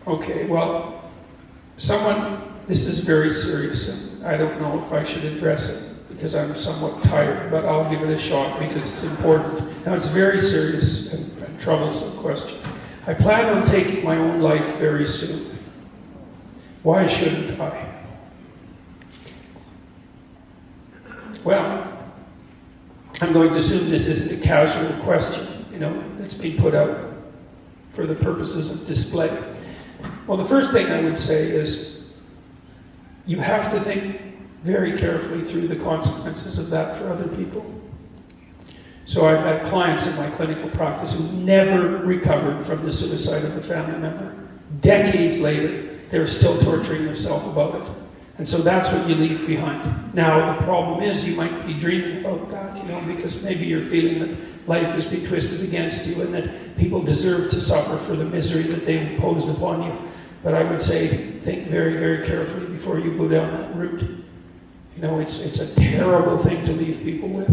Okay, well, this is very serious, and I don't know if I should address it because I'm somewhat tired, but I'll give it a shot because it's important. Now, it's very serious and troublesome question. I plan on taking my own life very soon. Why shouldn't I? Well, I'm going to assume this isn't a casual question, that's been put out for the purposes of display. Well, the first thing I would say is you have to think very carefully through the consequences of that for other people. So I've had clients in my clinical practice who never recovered from the suicide of a family member. Decades later, they're still torturing themselves about it. And so that's what you leave behind. Now, the problem is you might be dreaming about that, because maybe you're feeling that life has been twisted against you and that people deserve to suffer for the misery that they've imposed upon you. But I would say, think very, very carefully before you go down that route. It's a terrible thing to leave people with.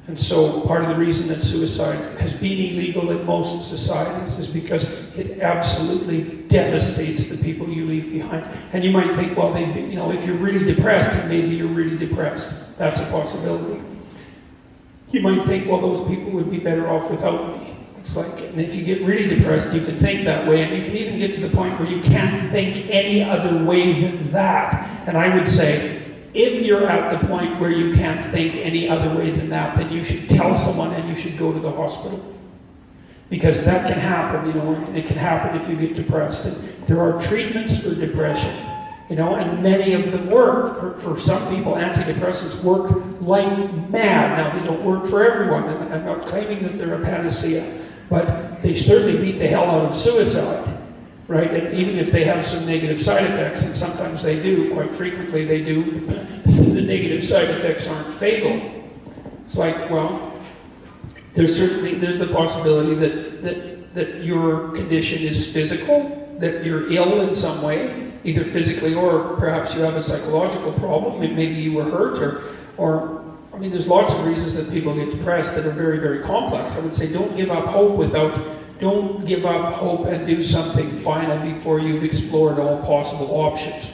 And so part of the reason that suicide has been illegal in most societies is because it absolutely devastates the people you leave behind. And you might think, well, if you're really depressed, then maybe you're really depressed. That's a possibility. You might think, well, those people would be better off without me. It's like, and if you get really depressed, you can think that way, and you can even get to the point where you can't think any other way than that. And I would say, if you're at the point where you can't think any other way than that, then you should tell someone and you should go to the hospital. Because that can happen, and it can happen if you get depressed. And there are treatments for depression, and many of them work. For some people, antidepressants work like mad. Now, they don't work for everyone, and I'm not claiming that they're a panacea, but they certainly beat the hell out of suicide. Right? And even if they have some negative side effects, and sometimes they do, quite frequently they do, the negative side effects aren't fatal. It's like, well, there's the possibility that your condition is physical, that you're ill in some way, either physically or perhaps you have a psychological problem, maybe you were hurt, or there's lots of reasons that people get depressed that are very, very complex. I would say don't give up hope and do something final before you've explored all possible options.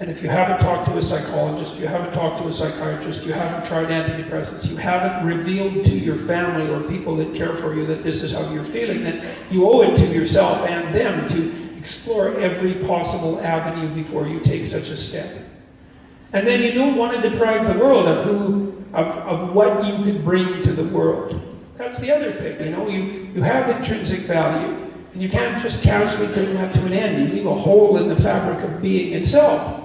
And if you haven't talked to a psychologist, you haven't talked to a psychiatrist, you haven't tried antidepressants, you haven't revealed to your family or people that care for you that this is how you're feeling, then you owe it to yourself and them to explore every possible avenue before you take such a step. And then you don't want to deprive the world of what you could bring to the world. That's the other thing, you have intrinsic value, and you can't just casually bring that to an end. You leave a hole in the fabric of being itself.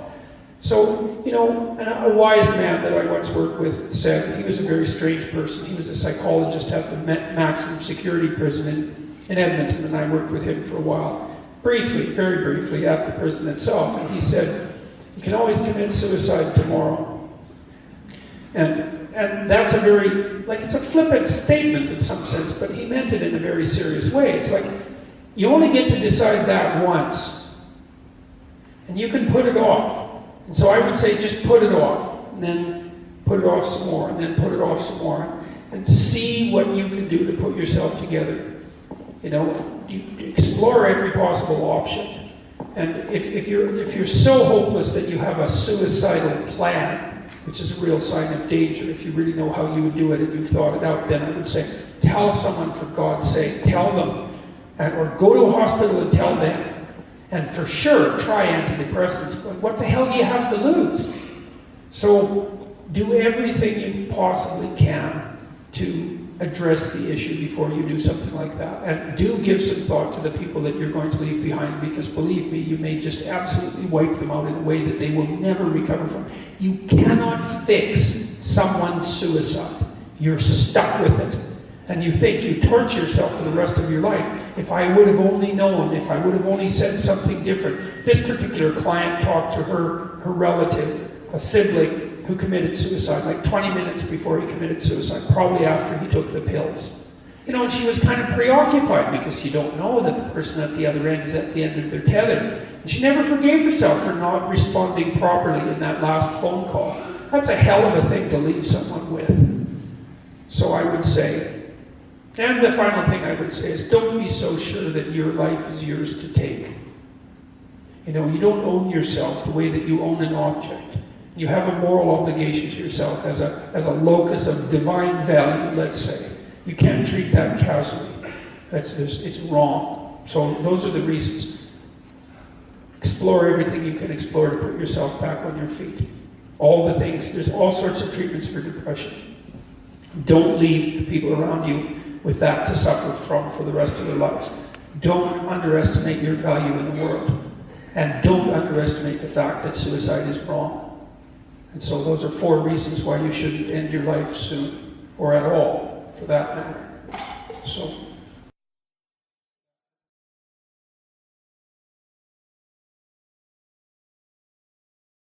So, and a wise man that I once worked with said, he was a very strange person. He was a psychologist at the maximum security prison in Edmonton, and I worked with him for a while, briefly, very briefly, at the prison itself. And he said, you can always commit suicide tomorrow. And that's a very, it's a flippant statement in some sense, but he meant it in a very serious way. It's like, you only get to decide that once, and you can put it off. And so I would say just put it off, and then put it off some more, and then put it off some more, and see what you can do to put yourself together. You explore every possible option. And if you're so hopeless that you have a suicidal plan, which is a real sign of danger, if you really know how you would do it and you've thought it out, then I would say, tell someone for God's sake, tell them, or go to a hospital and tell them. And for sure, try antidepressants, but what the hell do you have to lose? So do everything you possibly can to address the issue before you do something like that. And do give some thought to the people that you're going to leave behind, because believe me, you may just absolutely wipe them out in a way that they will never recover from. You cannot fix someone's suicide. You're stuck with it. And you think you torture yourself for the rest of your life. If I would have only known, if I would have only said something different. This particular client talked to her relative, a sibling, who committed suicide like 20 minutes before he committed suicide, probably after he took the pills. And she was kind of preoccupied because you don't know that the person at the other end is at the end of their tether. And she never forgave herself for not responding properly in that last phone call. That's a hell of a thing to leave someone with. So I would say, and the final thing I would say is, don't be so sure that your life is yours to take. You know, you don't own yourself the way that you own an object. You have a moral obligation to yourself as a locus of divine value, let's say. You can't treat that casually. It's wrong. So those are the reasons. Explore everything you can explore to put yourself back on your feet. All the things. There's all sorts of treatments for depression. Don't leave the people around you with that to suffer from for the rest of their lives. Don't underestimate your value in the world. And don't underestimate the fact that suicide is wrong. And so those are 4 reasons why you shouldn't end your life soon, or at all, for that matter. So